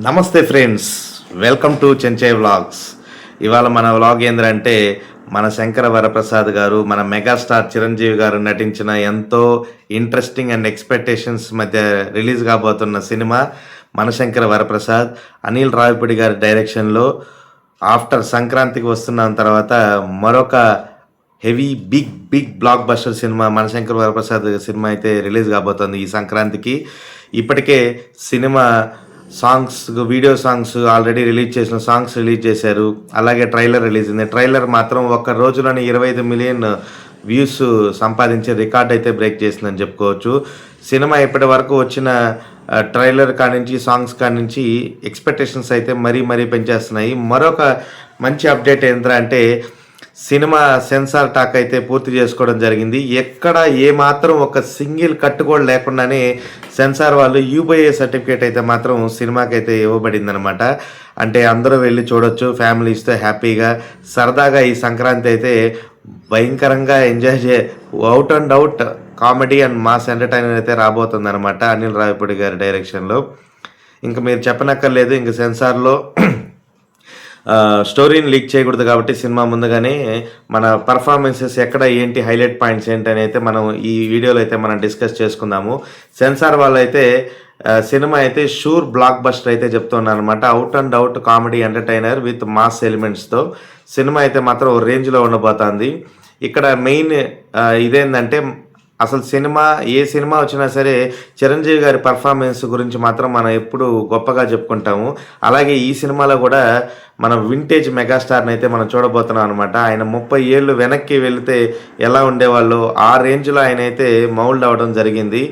నమస్తే friends, welcome to Chenchai vlogs. ఇవాళ మన వ్లాగ్ ఏంటంటే మన శంకర వరప్రసాద్ గారు, మన మెగాస్టార్ చిరంజీవి గారు నటించిన ఎంతో ఇంట్రెస్టింగ్ అండ్ ఎక్స్పెక్టేషన్స్ మధ్య రిలీజ్ కాబోతున్న సినిమా మన శంకర వరప్రసాద్. అనిల్ రావిపూడి గారి డైరెక్షన్లో ఆఫ్టర్ సంక్రాంతికి వస్తున్న తర్వాత మరొక హెవీ బిగ్ బ్లాక్ బస్టర్ సినిమా మన శంకర వరప్రసాద్ సినిమా అయితే రిలీజ్ కాబోతుంది ఈ సంక్రాంతికి. ఇప్పటికే సినిమా songs, video songs already release చేసిన సాంగ్స్ రిలీజ్ చేశారు. అలాగే ట్రైలర్ రిలీజ్ అయింది. ట్రైలర్ మాత్రం ఒక్క రోజులోనే 25 మిలియన్ వ్యూస్ సంపాదించే రికార్డ్ అయితే బ్రేక్ చేసిందని చెప్పుకోవచ్చు. సినిమా ఇప్పటి వరకు వచ్చిన ట్రైలర్ కానించి సాంగ్స్ కానించి ఎక్స్పెక్టేషన్స్ అయితే మరీ పెంచేస్తున్నాయి. మరొక మంచి అప్డేట్ ఏంటంటే సినిమా సెన్సార్ టాక్ అయితే పూర్తి చేసుకోవడం జరిగింది. ఎక్కడ ఏమాత్రం ఒక సింగిల్ కట్టు కూడా లేకుండానే సెన్సార్ వాళ్ళు యూబీఏ సర్టిఫికేట్ అయితే మాత్రం సినిమాకి అయితే ఇవ్వబడింది అనమాట. అంటే అందరూ వెళ్ళి చూడొచ్చు ఫ్యామిలీస్తో హ్యాపీగా సరదాగా. ఈ సంక్రాంతి అయితే భయంకరంగా enjoy out and out comedy and mass entertainer అయితే రాబోతుంది అనమాట అనిల్ రావిపూడి గారి డైరెక్షన్లో. ఇంకా మీరు చెప్పనక్కర్లేదు, ఇంక సెన్సార్లో స్టోరీని లీక్ చేయకూడదు కాబట్టి సినిమా ముందుగానే మన పర్ఫార్మెన్సెస్ ఎక్కడ ఏంటి, హైలైట్ పాయింట్స్ ఏంటి అని అయితే మనం ఈ వీడియోలో అయితే మనం డిస్కస్ చేసుకుందాము. సెన్సార్ వాళ్ళు అయితే సినిమా అయితే షూర్ బ్లాక్ బస్టర్ అయితే చెప్తున్నారు అనమాట. Out and out comedy entertainer with mass ఎలిమెంట్స్తో సినిమా అయితే మాత్రం ఓ రేంజ్లో ఉండబోతుంది. ఇక్కడ మెయిన్ ఇదేంటంటే అసలు ఏ సినిమా వచ్చినా సరే చిరంజీవి గారి పర్ఫార్మెన్స్ గురించి మాత్రం మనం ఎప్పుడు గొప్పగా చెప్పుకుంటాము. అలాగే ఈ సినిమాలో కూడా మనం వింటేజ్ మెగాస్టార్ని అయితే మనం చూడబోతున్నాం అనమాట. ఆయన 30 ఏళ్ళు వెనక్కి వెళితే ఎలా ఉండేవాళ్ళు ఆ రేంజ్లో ఆయన అయితే మౌల్డ్ అవ్వడం జరిగింది.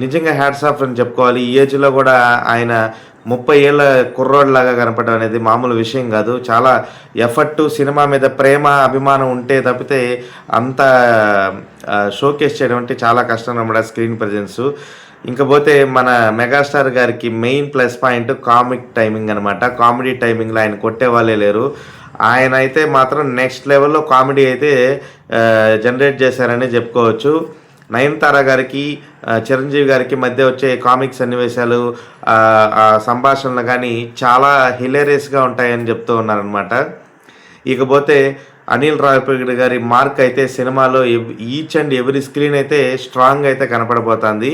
నిజంగా హ్యాట్స్ ఆఫ్ అని చెప్పుకోవాలి. ఈ ఏజ్లో కూడా ఆయన 30 ఏళ్ళ కుర్రోడ్లాగా కనపడడం అనేది మామూలు విషయం కాదు. చాలా ఎఫర్ట్, సినిమా మీద ప్రేమ అభిమానం ఉంటే తప్పితే అంత షోకేస్ చేయడం అంటే చాలా కష్టం అన్నమాట, స్క్రీన్ ప్రజెన్స్. ఇంకపోతే మన మెగాస్టార్ గారికి main plus point comic timing అనమాట. కామెడీ టైమింగ్లో ఆయన కొట్టే వాళ్ళే లేరు. ఆయన అయితే మాత్రం నెక్స్ట్ లెవెల్లో కామెడీ అయితే జనరేట్ చేశారని చెప్పుకోవచ్చు. నయనతార గారికి చిరంజీవి గారికి మధ్య వచ్చే కామిక్ సన్నివేశాలు, సంభాషణలు కానీ చాలా హిలేరియస్గా ఉంటాయని చెప్తూ ఉన్నారనమాట. ఇకపోతే అనిల్ రావిపూడి గారి మార్క్ అయితే సినిమాలో ఈచ్ అండ్ ఎవ్రీ స్క్రీన్ అయితే స్ట్రాంగ్ అయితే కనపడబోతుంది.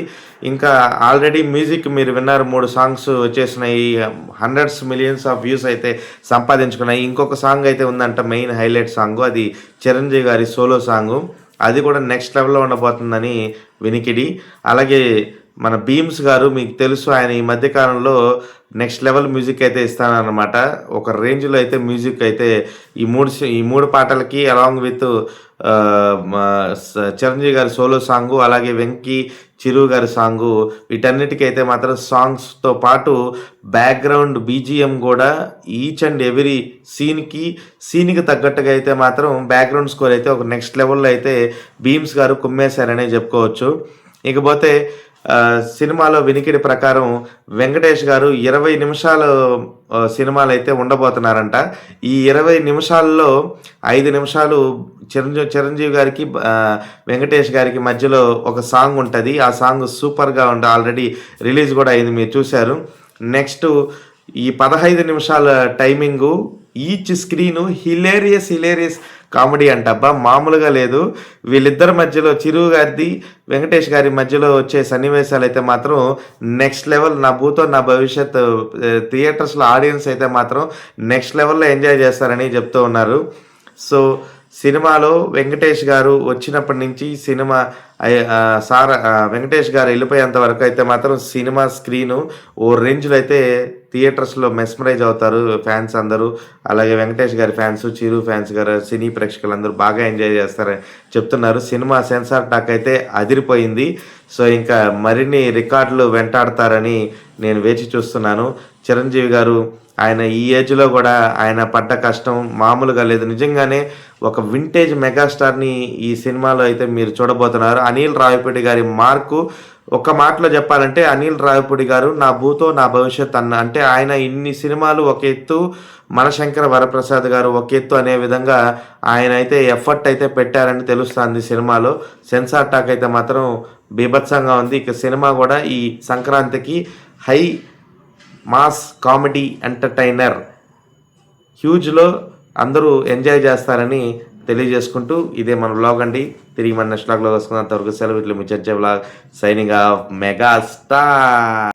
ఇంకా ఆల్రెడీ మ్యూజిక్ మీరు విన్నారు, 3 సాంగ్స్ వచ్చేసినాయి, హండ్రెడ్స్ మిలియన్స్ ఆఫ్ వ్యూస్ అయితే సంపాదించుకున్నాయి. ఇంకొక సాంగ్ అయితే ఉందంట, మెయిన్ హైలైట్ సాంగ్, అది చిరంజీవి గారి సోలో సాంగు. అది కూడా నెక్స్ట్ లెవెల్లో ఉండబోతుందని వినికిడి. అలాగే మన భీమ్స్ గారు, మీకు తెలుసు ఆయన ఈ మధ్యకాలంలో నెక్స్ట్ లెవెల్ మ్యూజిక్ అయితే ఇస్తానన్నమాట. ఒక రేంజ్లో అయితే మ్యూజిక్ అయితే ఈ మూడు పాటలకి అలాంగ్ విత్ చిరంజీవి గారి సోలో సాంగు, అలాగే వెంకీ చిరు గారి సాంగు, వీటన్నిటికీ అయితే మాత్రం సాంగ్స్తో పాటు బ్యాక్గ్రౌండ్ బీజిఎం కూడా ఈచ్ అండ్ ఎవ్రీ సీన్కి తగ్గట్టుగా అయితే మాత్రం బ్యాక్గ్రౌండ్ స్కోర్ అయితే ఒక నెక్స్ట్ లెవెల్లో అయితే భీమ్స్ గారు కుమ్మేశారనే చెప్పుకోవచ్చు. ఇకపోతే సినిమాలో వినికిడి ప్రకారం వెంకటేష్ గారు 20 నిమిషాలు సినిమాలు అయితే ఉండబోతున్నారంట. ఈ 20 నిమిషాల్లో 5 నిమిషాలు చిరంజీవి గారికి వెంకటేష్ గారికి మధ్యలో ఒక సాంగ్ ఉంటుంది. ఆ సాంగ్ సూపర్గా ఉంటుంది, ఆల్రెడీ రిలీజ్ కూడా అయింది, మీరు చూశారు. నెక్స్ట్ ఈ 15 నిమిషాల timing, each screen hilarious comedy అంటబ్బా, మామూలుగా లేదు. వీళ్ళిద్దరి మధ్యలో చిరు గారిది వెంకటేష్ గారి మధ్యలో వచ్చే సన్నివేశాలు అయితే మాత్రం నెక్స్ట్ లెవెల్. నా భూతో నా భవిష్యత్ థియేటర్స్లో ఆడియన్స్ అయితే మాత్రం నెక్స్ట్ లెవెల్లో ఎంజాయ్ చేస్తారని చెప్తూ ఉన్నారు. సో సినిమాలో వెంకటేష్ గారు వచ్చినప్పటి నుంచి సినిమా వెంకటేష్ గారు వెళ్ళిపోయేంత వరకు అయితే మాత్రం సినిమా స్క్రీను ఓ రేంజ్లో అయితే థియేటర్స్లో మెస్మరైజ్ అవుతారు ఫ్యాన్స్ అందరూ. అలాగే వెంకటేష్ గారి ఫ్యాన్స్, చిరు ఫ్యాన్స్ గారు, సినీ ప్రేక్షకులు అందరూ బాగా ఎంజాయ్ చేస్తారని చెప్తున్నారు. సినిమా సెన్సార్ టాక్ అయితే అదిరిపోయింది. సో ఇంకా మరిన్ని రికార్డులు వెంటాడతారని నేను వేచి చూస్తున్నాను. చిరంజీవి గారు ఆయన ఈ ఏజ్లో కూడా ఆయన పడ్డ కష్టం మామూలుగా లేదు. నిజంగానే ఒక వింటేజ్ మెగాస్టార్ని ఈ సినిమాలో అయితే మీరు చూడబోతున్నారు. అనిల్ రావిపూడి గారి మార్కు ఒక మాటలో చెప్పాలంటే, అనిల్ రావిపూడి గారు నా భూతో నా భవిష్యత్ అంటే ఆయన ఇన్ని సినిమాలు ఒక ఎత్తు, మన శంకర వరప్రసాద్ గారు ఒక ఎత్తు అనే విధంగా ఆయన అయితే ఎఫర్ట్ అయితే పెట్టారని తెలుస్తుంది సినిమాలో. సెన్సార్ టాక్ అయితే మాత్రం బీభత్సంగా ఉంది. ఇక సినిమా కూడా ఈ సంక్రాంతికి హై మాస్ కామెడీ ఎంటర్టైనర్. హ్యూజ్లో అందరూ ఎంజాయ్ చేస్తారని తెలియజేసుకుంటూ ఇదే మన వ్లాగ్ అండి. తిరిగి మన నెక్స్ట్ వ్లాగ్లో వస్తున్నంతవరకు సెలవు. ఇట్లా మీ చర్చ వ్లాగ్ సైనింగ్ ఆఫ్ మెగాస్టార్.